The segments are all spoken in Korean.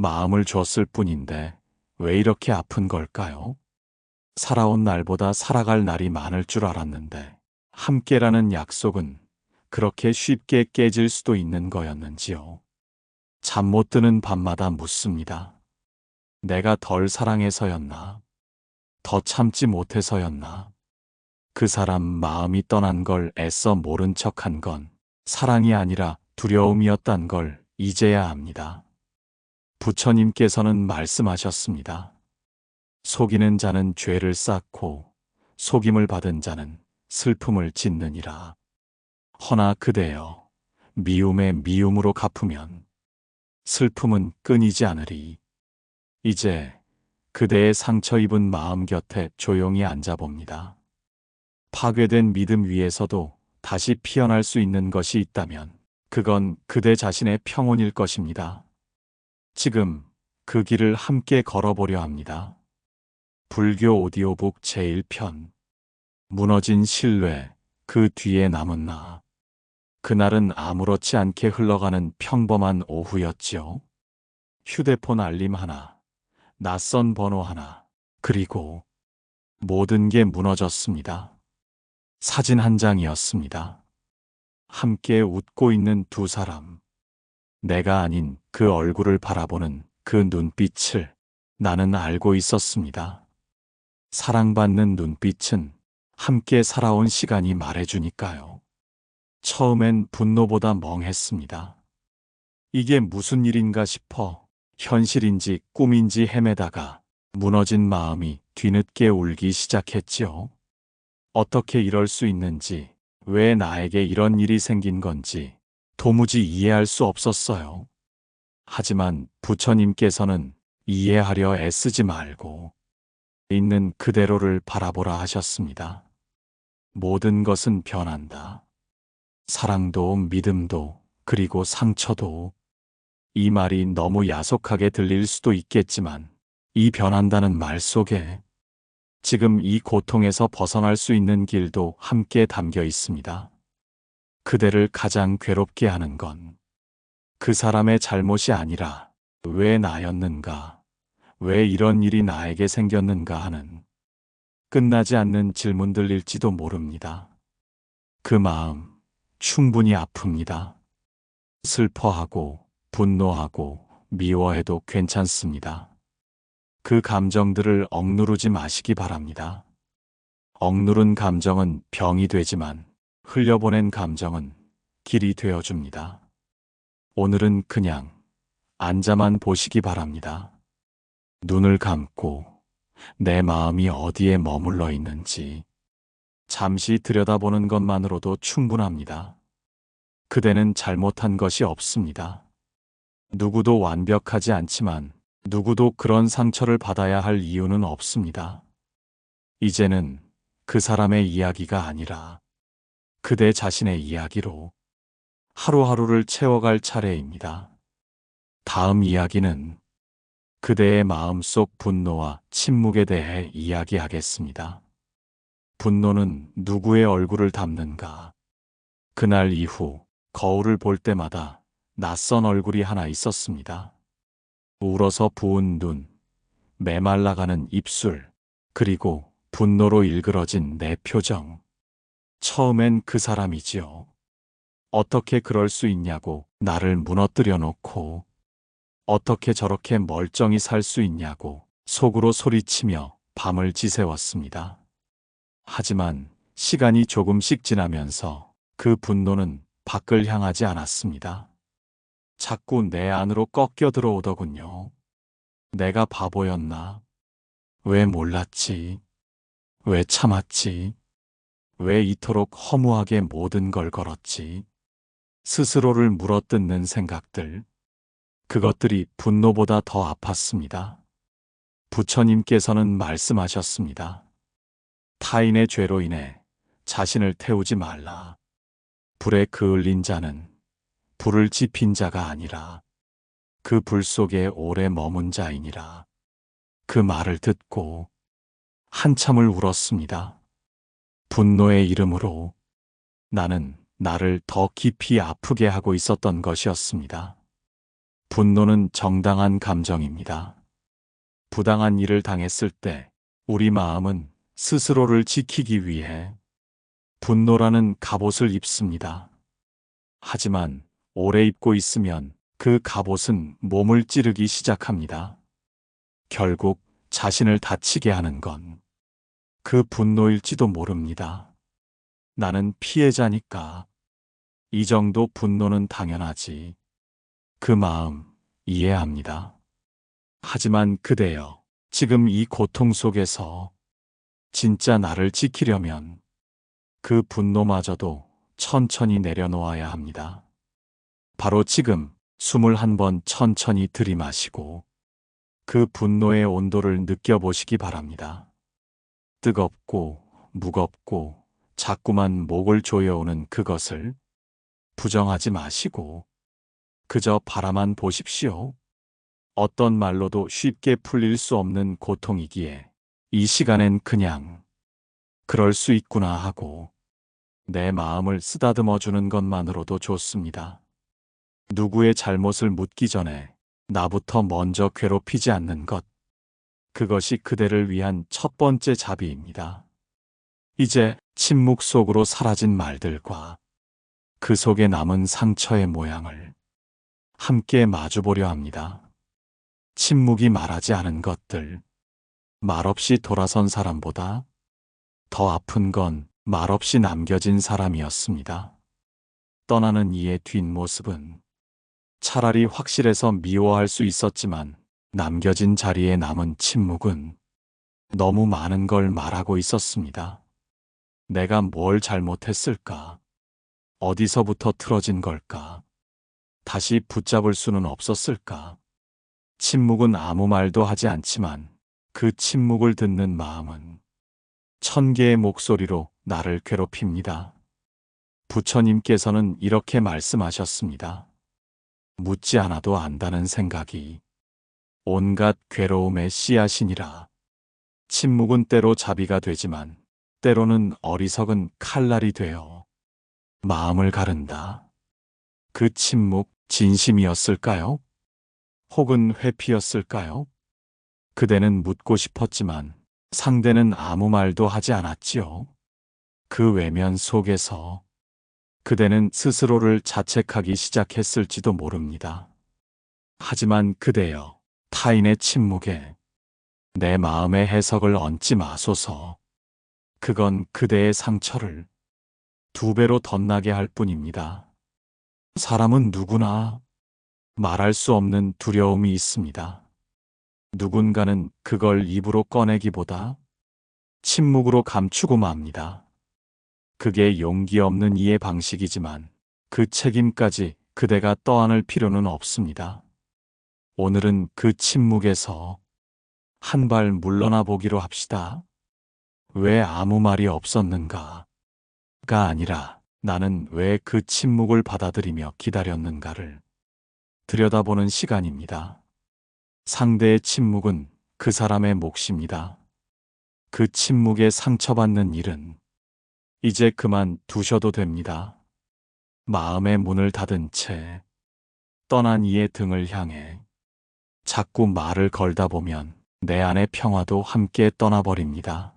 마음을 줬을 뿐인데 왜 이렇게 아픈 걸까요? 살아온 날보다 살아갈 날이 많을 줄 알았는데 함께라는 약속은 그렇게 쉽게 깨질 수도 있는 거였는지요. 잠 못 드는 밤마다 묻습니다. 내가 덜 사랑해서였나? 더 참지 못해서였나? 그 사람 마음이 떠난 걸 애써 모른 척한 건 사랑이 아니라 두려움이었단 걸 이제야 압니다. 부처님께서는 말씀하셨습니다. 속이는 자는 죄를 쌓고 속임을 받은 자는 슬픔을 짓느니라. 허나 그대여 미움에 미움으로 갚으면 슬픔은 끊이지 않으리. 이제 그대의 상처 입은 마음 곁에 조용히 앉아봅니다. 파괴된 믿음 위에서도 다시 피어날 수 있는 것이 있다면 그건 그대 자신의 평온일 것입니다. 지금 그 길을 함께 걸어보려 합니다. 불교 오디오북 제1편 무너진 신뢰 그 뒤에 남은 나. 그날은 아무렇지 않게 흘러가는 평범한 오후였지요. 휴대폰 알림 하나, 낯선 번호 하나, 그리고 모든 게 무너졌습니다. 사진 한 장이었습니다. 함께 웃고 있는 두 사람. 내가 아닌 그 얼굴을 바라보는 그 눈빛을 나는 알고 있었습니다. 사랑받는 눈빛은 함께 살아온 시간이 말해주니까요. 처음엔 분노보다 멍했습니다. 이게 무슨 일인가 싶어 현실인지 꿈인지 헤매다가 무너진 마음이 뒤늦게 울기 시작했지요. 어떻게 이럴 수 있는지, 왜 나에게 이런 일이 생긴 건지 도무지 이해할 수 없었어요. 하지만 부처님께서는 이해하려 애쓰지 말고 있는 그대로를 바라보라 하셨습니다. 모든 것은 변한다. 사랑도 믿음도 그리고 상처도. 이 말이 너무 야속하게 들릴 수도 있겠지만 이 변한다는 말 속에 지금 이 고통에서 벗어날 수 있는 길도 함께 담겨 있습니다. 그대를 가장 괴롭게 하는 건 그 사람의 잘못이 아니라 왜 나였는가, 왜 이런 일이 나에게 생겼는가 하는 끝나지 않는 질문들일지도 모릅니다. 그 마음 충분히 아픕니다. 슬퍼하고 분노하고 미워해도 괜찮습니다. 그 감정들을 억누르지 마시기 바랍니다. 억누른 감정은 병이 되지만 흘려보낸 감정은 길이 되어줍니다. 오늘은 그냥 앉아만 보시기 바랍니다. 눈을 감고 내 마음이 어디에 머물러 있는지 잠시 들여다보는 것만으로도 충분합니다. 그대는 잘못한 것이 없습니다. 누구도 완벽하지 않지만 누구도 그런 상처를 받아야 할 이유는 없습니다. 이제는 그 사람의 이야기가 아니라 그대 자신의 이야기로 하루하루를 채워갈 차례입니다. 다음 이야기는 그대의 마음속 분노와 침묵에 대해 이야기하겠습니다. 분노는 누구의 얼굴을 담는가? 그날 이후 거울을 볼 때마다 낯선 얼굴이 하나 있었습니다. 울어서 부은 눈, 메말라가는 입술, 그리고 분노로 일그러진 내 표정. 처음엔 그 사람이지요. 어떻게 그럴 수 있냐고 나를 무너뜨려 놓고 어떻게 저렇게 멀쩡히 살 수 있냐고 속으로 소리치며 밤을 지새웠습니다. 하지만 시간이 조금씩 지나면서 그 분노는 밖을 향하지 않았습니다. 자꾸 내 안으로 꺾여 들어오더군요. 내가 바보였나? 왜 몰랐지? 왜 참았지? 왜 이토록 허무하게 모든 걸 걸었지? 스스로를 물어뜯는 생각들. 그것들이 분노보다 더 아팠습니다. 부처님께서는 말씀하셨습니다. 타인의 죄로 인해 자신을 태우지 말라. 불에 그을린 자는 불을 지핀 자가 아니라 그 불 속에 오래 머문 자이니라. 그 말을 듣고 한참을 울었습니다. 분노의 이름으로 나는 나를 더 깊이 아프게 하고 있었던 것이었습니다. 분노는 정당한 감정입니다. 부당한 일을 당했을 때 우리 마음은 스스로를 지키기 위해 분노라는 갑옷을 입습니다. 하지만 오래 입고 있으면 그 갑옷은 몸을 찌르기 시작합니다. 결국 자신을 다치게 하는 건 그 분노일지도 모릅니다. 나는 피해자니까 이 정도 분노는 당연하지. 그 마음 이해합니다. 하지만 그대여, 지금 이 고통 속에서 진짜 나를 지키려면 그 분노마저도 천천히 내려놓아야 합니다. 바로 지금 숨을 한 번 천천히 들이마시고 그 분노의 온도를 느껴보시기 바랍니다. 뜨겁고 무겁고 자꾸만 목을 조여오는 그것을 부정하지 마시고 그저 바라만 보십시오. 어떤 말로도 쉽게 풀릴 수 없는 고통이기에 이 시간엔 그냥 그럴 수 있구나 하고 내 마음을 쓰다듬어 주는 것만으로도 좋습니다. 누구의 잘못을 묻기 전에 나부터 먼저 괴롭히지 않는 것, 그것이 그대를 위한 첫 번째 자비입니다. 이제 침묵 속으로 사라진 말들과 그 속에 남은 상처의 모양을 함께 마주보려 합니다. 침묵이 말하지 않은 것들, 말없이 돌아선 사람보다 더 아픈 건 말없이 남겨진 사람이었습니다. 떠나는 이의 뒷모습은 차라리 확실해서 미워할 수 있었지만 남겨진 자리에 남은 침묵은 너무 많은 걸 말하고 있었습니다. 내가 뭘 잘못했을까? 어디서부터 틀어진 걸까? 다시 붙잡을 수는 없었을까? 침묵은 아무 말도 하지 않지만 그 침묵을 듣는 마음은 1000개의 목소리로 나를 괴롭힙니다. 부처님께서는 이렇게 말씀하셨습니다. 묻지 않아도 안다는 생각이 온갖 괴로움의 씨앗이니라. 침묵은 때로 자비가 되지만 때로는 어리석은 칼날이 되어 마음을 가른다. 그 침묵 진심이었을까요? 혹은 회피였을까요? 그대는 묻고 싶었지만 상대는 아무 말도 하지 않았지요. 그 외면 속에서 그대는 스스로를 자책하기 시작했을지도 모릅니다. 하지만 그대여, 타인의 침묵에 내 마음의 해석을 얹지 마소서. 그건 그대의 상처를 2배로 덧나게 할 뿐입니다. 사람은 누구나 말할 수 없는 두려움이 있습니다. 누군가는 그걸 입으로 꺼내기보다 침묵으로 감추고 맙니다. 그게 용기 없는 이의 방식이지만 그 책임까지 그대가 떠안을 필요는 없습니다. 오늘은 그 침묵에서 한 발 물러나 보기로 합시다. 왜 아무 말이 없었는가가 아니라 나는 왜 그 침묵을 받아들이며 기다렸는가를 들여다보는 시간입니다. 상대의 침묵은 그 사람의 몫입니다. 그 침묵에 상처받는 일은 이제 그만 두셔도 됩니다. 마음의 문을 닫은 채 떠난 이의 등을 향해 자꾸 말을 걸다 보면 내 안의 평화도 함께 떠나버립니다.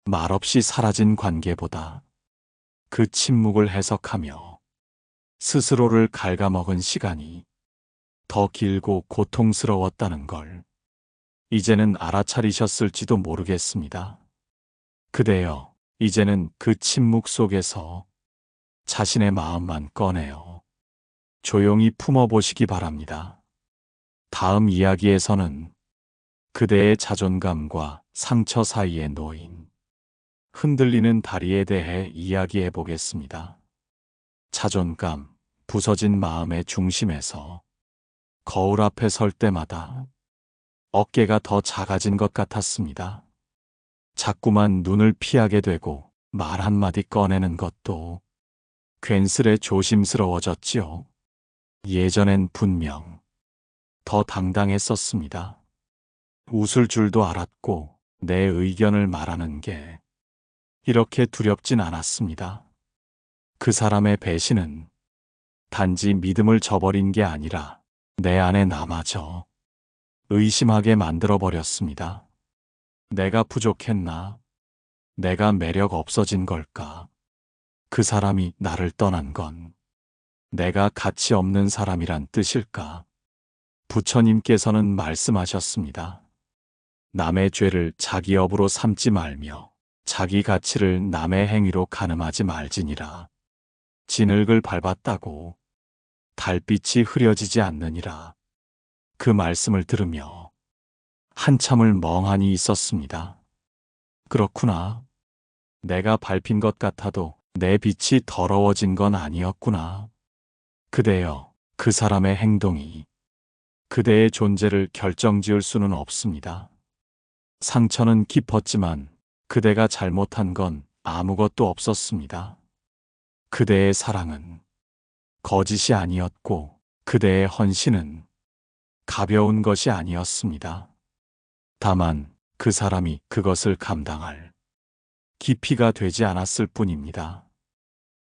말없이 사라진 관계보다 그 침묵을 해석하며 스스로를 갉아먹은 시간이 더 길고 고통스러웠다는 걸 이제는 알아차리셨을지도 모르겠습니다. 그대여, 이제는 그 침묵 속에서 자신의 마음만 꺼내어 조용히 품어보시기 바랍니다. 다음 이야기에서는 그대의 자존감과 상처 사이에 놓인 흔들리는 다리에 대해 이야기해 보겠습니다. 자존감, 부서진 마음의 중심에서 거울 앞에 설 때마다 어깨가 더 작아진 것 같았습니다. 자꾸만 눈을 피하게 되고 말 한마디 꺼내는 것도 괜스레 조심스러워졌지요. 예전엔 분명 더 당당했었습니다. 웃을 줄도 알았고 내 의견을 말하는 게 이렇게 두렵진 않았습니다. 그 사람의 배신은 단지 믿음을 저버린 게 아니라 내 안에 나마저 의심하게 만들어버렸습니다. 내가 부족했나? 내가 매력 없어진 걸까? 그 사람이 나를 떠난 건 내가 가치 없는 사람이란 뜻일까? 부처님께서는 말씀하셨습니다. 남의 죄를 자기 업으로 삼지 말며 자기 가치를 남의 행위로 가늠하지 말지니라. 진흙을 밟았다고 달빛이 흐려지지 않느니라. 그 말씀을 들으며 한참을 멍하니 있었습니다. 그렇구나. 내가 밟힌 것 같아도 내 빛이 더러워진 건 아니었구나. 그대여, 그 사람의 행동이 그대의 존재를 결정지을 수는 없습니다. 상처는 깊었지만 그대가 잘못한 건 아무것도 없었습니다. 그대의 사랑은 거짓이 아니었고 그대의 헌신은 가벼운 것이 아니었습니다. 다만 그 사람이 그것을 감당할 깊이가 되지 않았을 뿐입니다.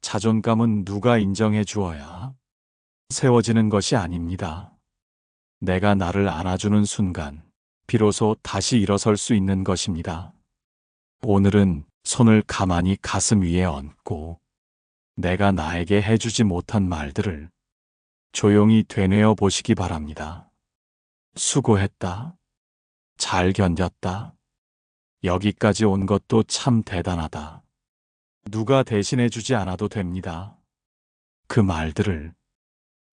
자존감은 누가 인정해 주어야 세워지는 것이 아닙니다. 내가 나를 안아주는 순간 비로소 다시 일어설 수 있는 것입니다. 오늘은 손을 가만히 가슴 위에 얹고 내가 나에게 해주지 못한 말들을 조용히 되뇌어 보시기 바랍니다. 수고했다. 잘 견뎠다. 여기까지 온 것도 참 대단하다. 누가 대신해 주지 않아도 됩니다. 그 말들을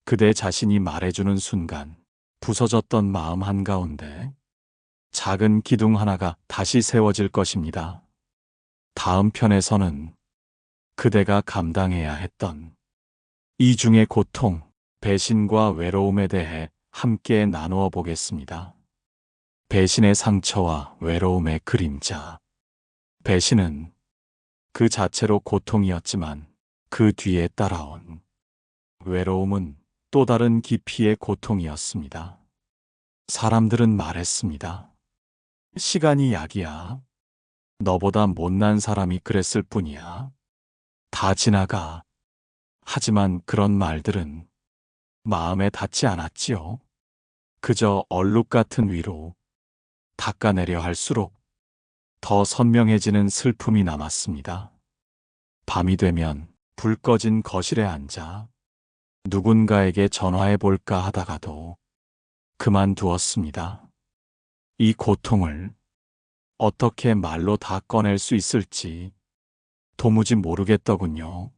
그대 자신이 말해주는 순간 부서졌던 마음 한가운데 작은 기둥 하나가 다시 세워질 것입니다. 다음 편에서는 그대가 감당해야 했던 이중의 고통, 배신과 외로움에 대해 함께 나누어 보겠습니다. 배신의 상처와 외로움의 그림자. 배신은 그 자체로 고통이었지만 그 뒤에 따라온 외로움은 또 다른 깊이의 고통이었습니다. 사람들은 말했습니다. 시간이 약이야. 너보다 못난 사람이 그랬을 뿐이야. 다 지나가. 하지만 그런 말들은 마음에 닿지 않았지요. 그저 얼룩 같은 위로 닦아내려 할수록 더 선명해지는 슬픔이 남았습니다. 밤이 되면 불 꺼진 거실에 앉아 누군가에게 전화해 볼까 하다가도 그만두었습니다. 이 고통을 어떻게 말로 다 꺼낼 수 있을지 도무지 모르겠더군요.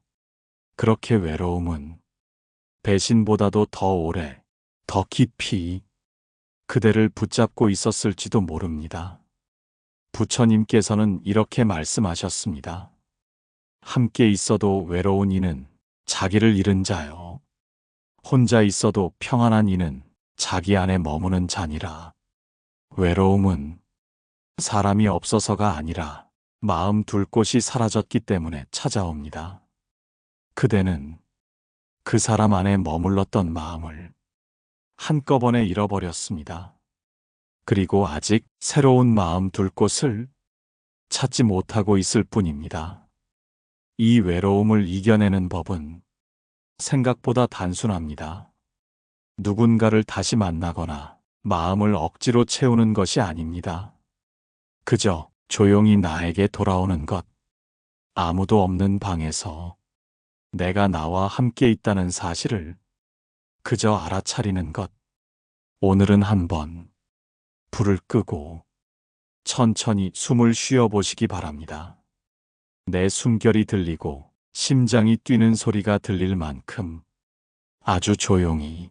그렇게 외로움은 배신보다도 더 오래, 더 깊이 그대를 붙잡고 있었을지도 모릅니다. 부처님께서는 이렇게 말씀하셨습니다. 함께 있어도 외로운 이는 자기를 잃은 자요. 혼자 있어도 평안한 이는 자기 안에 머무는 자니라. 외로움은 사람이 없어서가 아니라 마음 둘 곳이 사라졌기 때문에 찾아옵니다. 그대는 그 사람 안에 머물렀던 마음을 한꺼번에 잃어버렸습니다. 그리고 아직 새로운 마음 둘 곳을 찾지 못하고 있을 뿐입니다. 이 외로움을 이겨내는 법은 생각보다 단순합니다. 누군가를 다시 만나거나 마음을 억지로 채우는 것이 아닙니다. 그저 조용히 나에게 돌아오는 것. 아무도 없는 방에서 내가 나와 함께 있다는 사실을 그저 알아차리는 것. 오늘은 한번 불을 끄고 천천히 숨을 쉬어 보시기 바랍니다. 내 숨결이 들리고 심장이 뛰는 소리가 들릴 만큼 아주 조용히.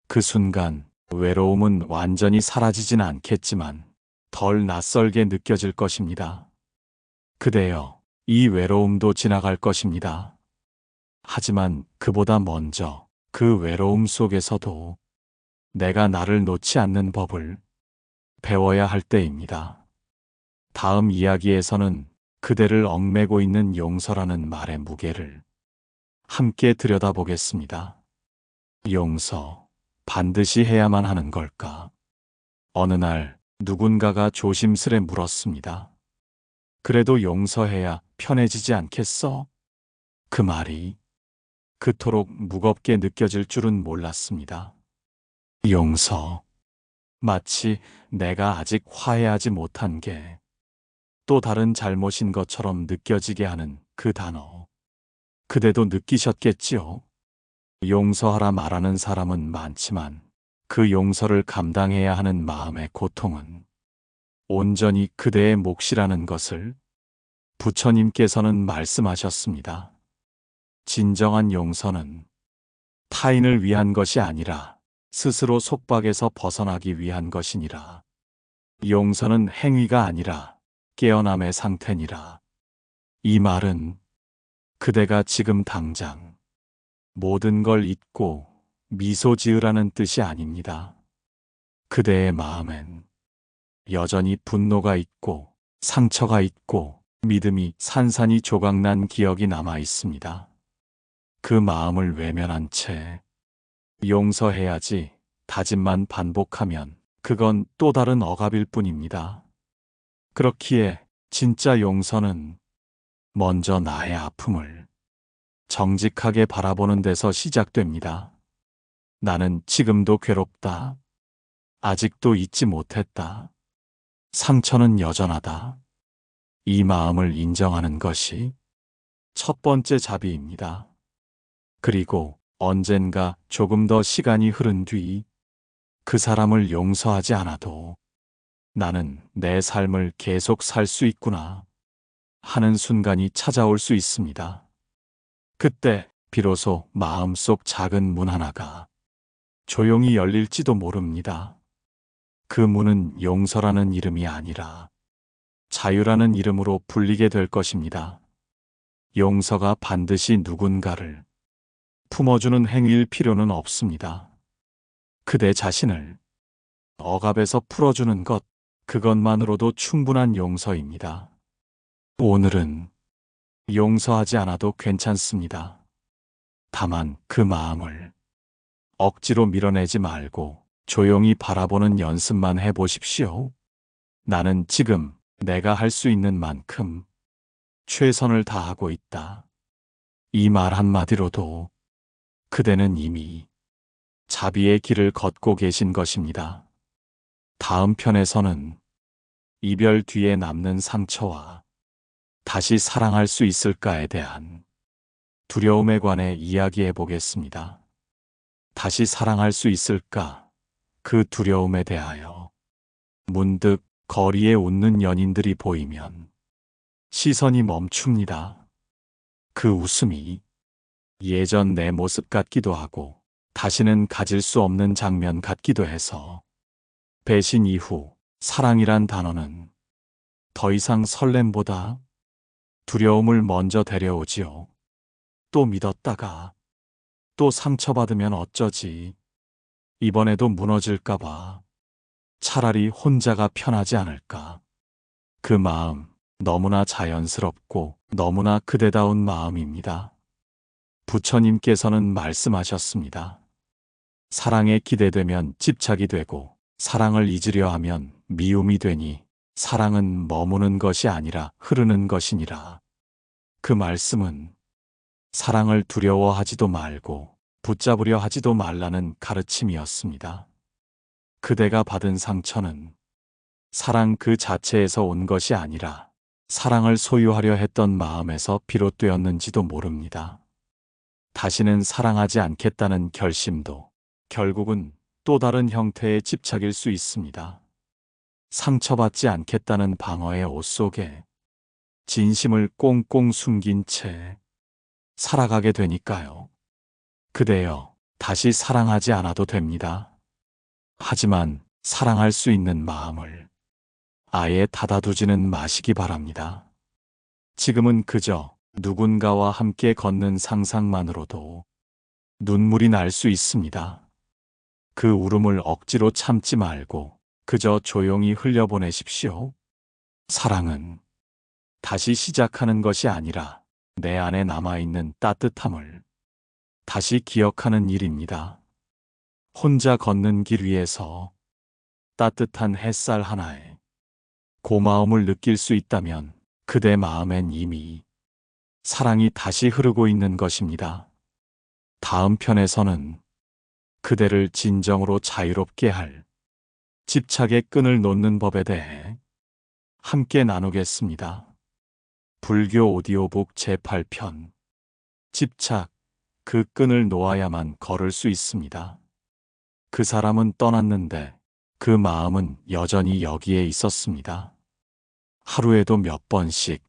그 순간 외로움은 완전히 사라지진 않겠지만 덜 낯설게 느껴질 것입니다. 그대여, 이 외로움도 지나갈 것입니다. 하지만 그보다 먼저 그 외로움 속에서도 내가 나를 놓지 않는 법을 배워야 할 때입니다. 다음 이야기에서는 그대를 얽매고 있는 용서라는 말의 무게를 함께 들여다보겠습니다. 용서, 반드시 해야만 하는 걸까? 어느 날 누군가가 조심스레 물었습니다. 그래도 용서해야 편해지지 않겠어? 그 말이 그토록 무겁게 느껴질 줄은 몰랐습니다. 용서. 마치 내가 아직 화해하지 못한 게 또 다른 잘못인 것처럼 느껴지게 하는 그 단어. 그대도 느끼셨겠지요? 용서하라 말하는 사람은 많지만 그 용서를 감당해야 하는 마음의 고통은 온전히 그대의 몫이라는 것을 부처님께서는 말씀하셨습니다. 진정한 용서는 타인을 위한 것이 아니라 스스로 속박에서 벗어나기 위한 것이니라. 용서는 행위가 아니라 깨어남의 상태니라. 이 말은 그대가 지금 당장 모든 걸 잊고 미소 지으라는 뜻이 아닙니다. 그대의 마음엔 여전히 분노가 있고 상처가 있고 믿음이 산산이 조각난 기억이 남아 있습니다. 그 마음을 외면한 채 용서해야지 다짐만 반복하면 그건 또 다른 억압일 뿐입니다. 그렇기에 진짜 용서는 먼저 나의 아픔을 정직하게 바라보는 데서 시작됩니다. 나는 지금도 괴롭다. 아직도 잊지 못했다. 상처는 여전하다. 이 마음을 인정하는 것이 첫 번째 자비입니다. 그리고 언젠가 조금 더 시간이 흐른 뒤 그 사람을 용서하지 않아도 나는 내 삶을 계속 살 수 있구나 하는 순간이 찾아올 수 있습니다. 그때 비로소 마음속 작은 문 하나가 조용히 열릴지도 모릅니다. 그 문은 용서라는 이름이 아니라 자유라는 이름으로 불리게 될 것입니다. 용서가 반드시 누군가를 품어주는 행위일 필요는 없습니다. 그대 자신을 억압에서 풀어주는 것, 그것만으로도 충분한 용서입니다. 오늘은 용서하지 않아도 괜찮습니다. 다만 그 마음을 억지로 밀어내지 말고 조용히 바라보는 연습만 해보십시오. 나는 지금 내가 할 수 있는 만큼 최선을 다하고 있다. 이 말 한마디로도 그대는 이미 자비의 길을 걷고 계신 것입니다. 다음 편에서는 이별 뒤에 남는 상처와 다시 사랑할 수 있을까에 대한 두려움에 관해 이야기해 보겠습니다. 다시 사랑할 수 있을까? 그 두려움에 대하여 문득 거리에 웃는 연인들이 보이면 시선이 멈춥니다. 그 웃음이 예전 내 모습 같기도 하고 다시는 가질 수 없는 장면 같기도 해서 배신 이후 사랑이란 단어는 더 이상 설렘보다 두려움을 먼저 데려오지요. 또 믿었다가 또 상처받으면 어쩌지? 이번에도 무너질까봐 차라리 혼자가 편하지 않을까? 그 마음 너무나 자연스럽고 너무나 그대다운 마음입니다. 부처님께서는 말씀하셨습니다. 사랑에 기대되면 집착이 되고 사랑을 잊으려 하면 미움이 되니 사랑은 머무는 것이 아니라 흐르는 것이니라. 그 말씀은 사랑을 두려워하지도 말고 붙잡으려 하지도 말라는 가르침이었습니다. 그대가 받은 상처는 사랑 그 자체에서 온 것이 아니라 사랑을 소유하려 했던 마음에서 비롯되었는지도 모릅니다. 다시는 사랑하지 않겠다는 결심도 결국은 또 다른 형태의 집착일 수 있습니다. 상처받지 않겠다는 방어의 옷 속에 진심을 꽁꽁 숨긴 채 살아가게 되니까요. 그대여, 다시 사랑하지 않아도 됩니다. 하지만 사랑할 수 있는 마음을 아예 닫아두지는 마시기 바랍니다. 지금은 그저 누군가와 함께 걷는 상상만으로도 눈물이 날 수 있습니다. 그 울음을 억지로 참지 말고 그저 조용히 흘려보내십시오. 사랑은 다시 시작하는 것이 아니라 내 안에 남아있는 따뜻함을 다시 기억하는 일입니다. 혼자 걷는 길 위에서 따뜻한 햇살 하나에 고마움을 느낄 수 있다면 그대 마음엔 이미 사랑이 다시 흐르고 있는 것입니다. 다음 편에서는 그대를 진정으로 자유롭게 할 집착의 끈을 놓는 법에 대해 함께 나누겠습니다. 불교 오디오북 제8편 집착, 그 끈을 놓아야만 걸을 수 있습니다. 그 사람은 떠났는데 그 마음은 여전히 여기에 있었습니다. 하루에도 몇 번씩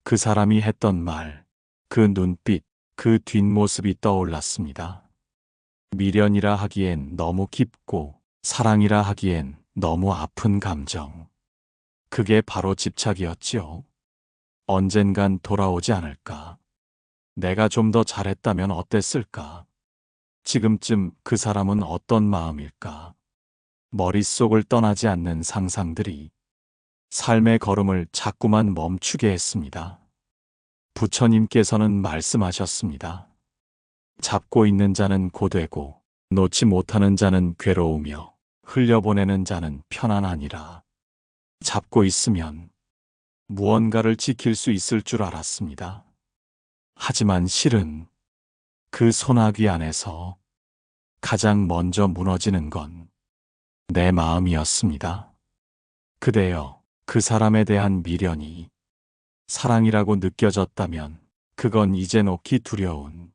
그 사람이 했던 말, 그 눈빛, 그 뒷모습이 떠올랐습니다. 미련이라 하기엔 너무 깊고 사랑이라 하기엔 너무 아픈 감정. 그게 바로 집착이었지요. 언젠간 돌아오지 않을까? 내가 좀 더 잘했다면 어땠을까? 지금쯤 그 사람은 어떤 마음일까? 머릿속을 떠나지 않는 상상들이 삶의 걸음을 자꾸만 멈추게 했습니다. 부처님께서는 말씀하셨습니다. 잡고 있는 자는 고되고 놓지 못하는 자는 괴로우며 흘려보내는 자는 편안하니라. 잡고 있으면 무언가를 지킬 수 있을 줄 알았습니다. 하지만 실은 그 소나기 안에서 가장 먼저 무너지는 건 내 마음이었습니다. 그대여, 그 사람에 대한 미련이 사랑이라고 느껴졌다면 그건 이제 놓기 두려운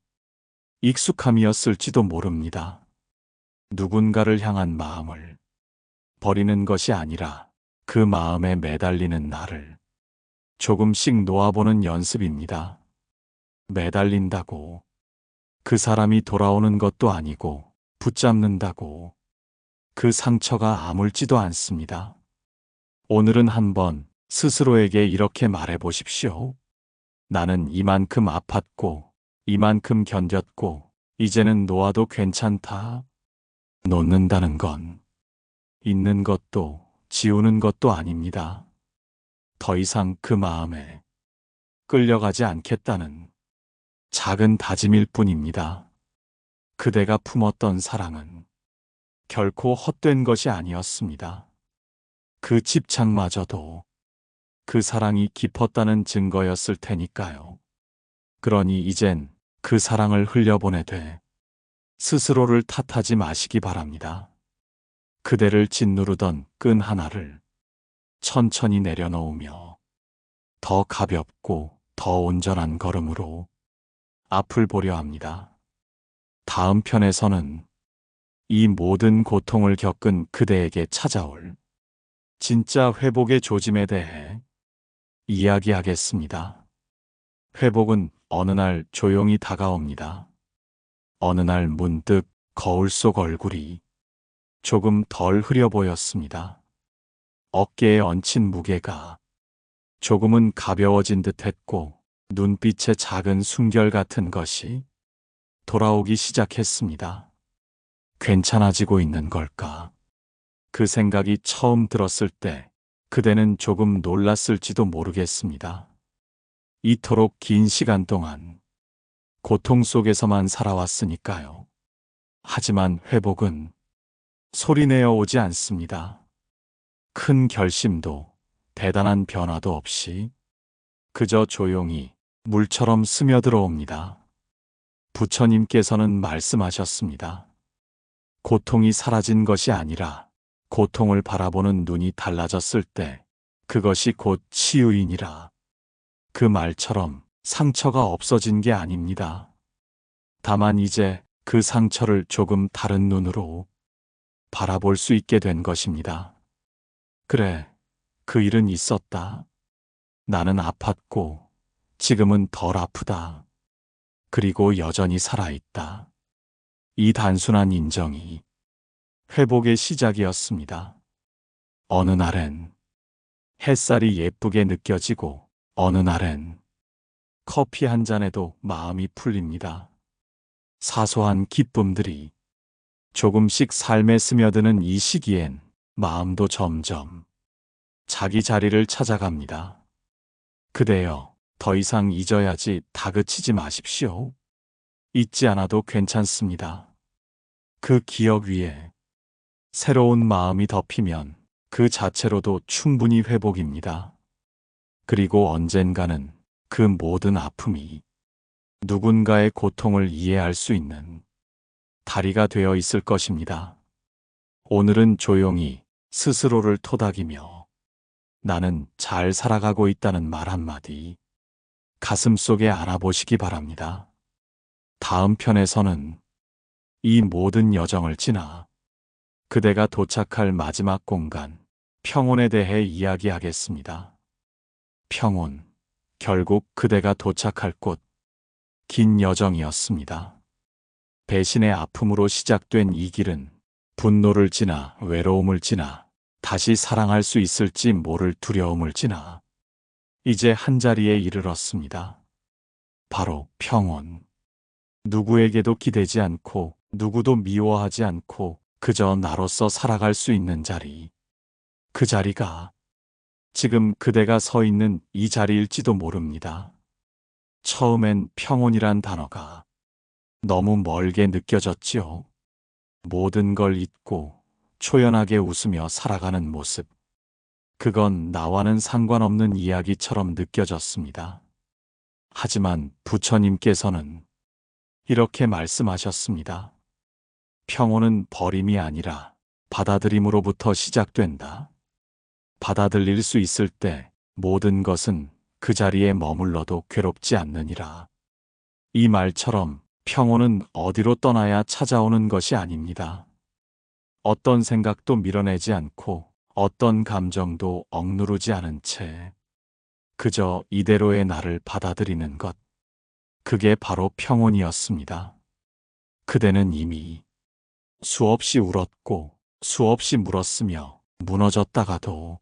익숙함이었을지도 모릅니다. 누군가를 향한 마음을 버리는 것이 아니라 그 마음에 매달리는 나를 조금씩 놓아보는 연습입니다. 매달린다고 그 사람이 돌아오는 것도 아니고 붙잡는다고 그 상처가 아물지도 않습니다. 오늘은 한번 스스로에게 이렇게 말해 보십시오. 나는 이만큼 아팠고 이만큼 견뎠고 이제는 놓아도 괜찮다. 놓는다는 건 있는 것도 지우는 것도 아닙니다. 더 이상 그 마음에 끌려가지 않겠다는 작은 다짐일 뿐입니다. 그대가 품었던 사랑은 결코 헛된 것이 아니었습니다. 그 집착마저도 그 사랑이 깊었다는 증거였을 테니까요. 그러니 이젠 그 사랑을 흘려보내되 스스로를 탓하지 마시기 바랍니다. 그대를 짓누르던 끈 하나를 천천히 내려놓으며 더 가볍고 더 온전한 걸음으로 앞을 보려 합니다. 다음 편에서는 이 모든 고통을 겪은 그대에게 찾아올 진짜 회복의 조짐에 대해 이야기하겠습니다. 회복은 어느 날 조용히 다가옵니다. 어느 날 문득 거울 속 얼굴이 조금 덜 흐려 보였습니다. 어깨에 얹힌 무게가 조금은 가벼워진 듯 했고 눈빛의 작은 숨결 같은 것이 돌아오기 시작했습니다. 괜찮아지고 있는 걸까? 그 생각이 처음 들었을 때 그대는 조금 놀랐을지도 모르겠습니다. 이토록 긴 시간 동안 고통 속에서만 살아왔으니까요. 하지만 회복은 소리내어 오지 않습니다. 큰 결심도 대단한 변화도 없이 그저 조용히 물처럼 스며들어 옵니다. 부처님께서는 말씀하셨습니다. 고통이 사라진 것이 아니라 고통을 바라보는 눈이 달라졌을 때 그것이 곧 치유이니라. 그 말처럼 상처가 없어진 게 아닙니다. 다만 이제 그 상처를 조금 다른 눈으로 바라볼 수 있게 된 것입니다. 그래, 그 일은 있었다. 나는 아팠고 지금은 덜 아프다. 그리고 여전히 살아있다. 이 단순한 인정이 회복의 시작이었습니다. 어느 날엔 햇살이 예쁘게 느껴지고 어느 날엔 커피 한 잔에도 마음이 풀립니다. 사소한 기쁨들이 조금씩 삶에 스며드는 이 시기엔 마음도 점점 자기 자리를 찾아갑니다. 그대여, 더 이상 잊어야지 다그치지 마십시오. 잊지 않아도 괜찮습니다. 그 기억 위에 새로운 마음이 덮이면 그 자체로도 충분히 회복입니다. 그리고 언젠가는 그 모든 아픔이 누군가의 고통을 이해할 수 있는 다리가 되어 있을 것입니다. 오늘은 조용히 스스로를 토닥이며 나는 잘 살아가고 있다는 말 한마디 가슴 속에 안아보시기 바랍니다. 다음 편에서는 이 모든 여정을 지나 그대가 도착할 마지막 공간, 평온에 대해 이야기하겠습니다. 평온, 결국 그대가 도착할 곳, 긴 여정이었습니다. 배신의 아픔으로 시작된 이 길은 분노를 지나 외로움을 지나 다시 사랑할 수 있을지 모를 두려움을 지나 이제 한자리에 이르렀습니다. 바로 평온. 누구에게도 기대지 않고 누구도 미워하지 않고 그저 나로서 살아갈 수 있는 자리. 그 자리가 지금 그대가 서 있는 이 자리일지도 모릅니다. 처음엔 평온이란 단어가 너무 멀게 느껴졌지요. 모든 걸 잊고 초연하게 웃으며 살아가는 모습. 그건 나와는 상관없는 이야기처럼 느껴졌습니다. 하지만 부처님께서는 이렇게 말씀하셨습니다. 평온은 버림이 아니라 받아들임으로부터 시작된다. 받아들일 수 있을 때 모든 것은 그 자리에 머물러도 괴롭지 않느니라. 이 말처럼 평온은 어디로 떠나야 찾아오는 것이 아닙니다. 어떤 생각도 밀어내지 않고 어떤 감정도 억누르지 않은 채 그저 이대로의 나를 받아들이는 것. 그게 바로 평온이었습니다. 그대는 이미 수없이 울었고 수없이 물었으며 무너졌다가도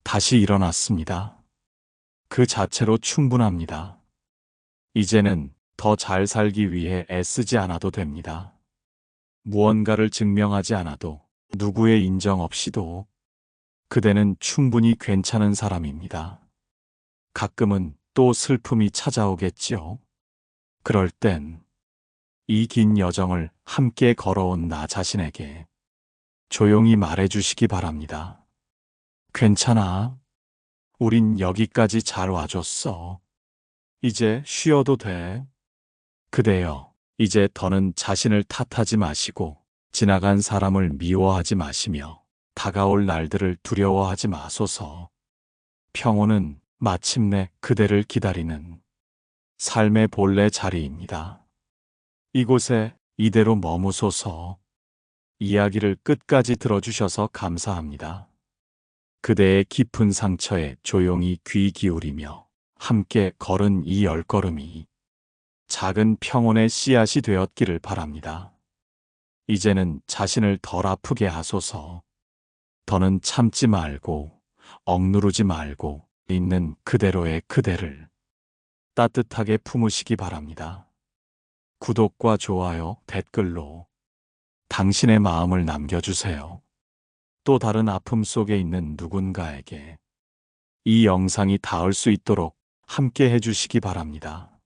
다시 일어났습니다. 그 자체로 충분합니다. 이제는 더 잘 살기 위해 애쓰지 않아도 됩니다. 무언가를 증명하지 않아도 누구의 인정 없이도 그대는 충분히 괜찮은 사람입니다. 가끔은 또 슬픔이 찾아오겠지요. 그럴 땐 이 긴 여정을 함께 걸어온 나 자신에게 조용히 말해주시기 바랍니다. 괜찮아. 우린 여기까지 잘 와줬어. 이제 쉬어도 돼. 그대여, 이제 더는 자신을 탓하지 마시고 지나간 사람을 미워하지 마시며 다가올 날들을 두려워하지 마소서. 평온은 마침내 그대를 기다리는 삶의 본래 자리입니다. 이곳에 이대로 머무소서. 이야기를 끝까지 들어주셔서 감사합니다. 그대의 깊은 상처에 조용히 귀 기울이며 함께 걸은 이 10걸음이 작은 평온의 씨앗이 되었기를 바랍니다. 이제는 자신을 덜 아프게 하소서. 더는 참지 말고 억누르지 말고 있는 그대로의 그대를 따뜻하게 품으시기 바랍니다. 구독과 좋아요, 댓글로 당신의 마음을 남겨주세요. 또 다른 아픔 속에 있는 누군가에게 이 영상이 닿을 수 있도록 함께 해주시기 바랍니다.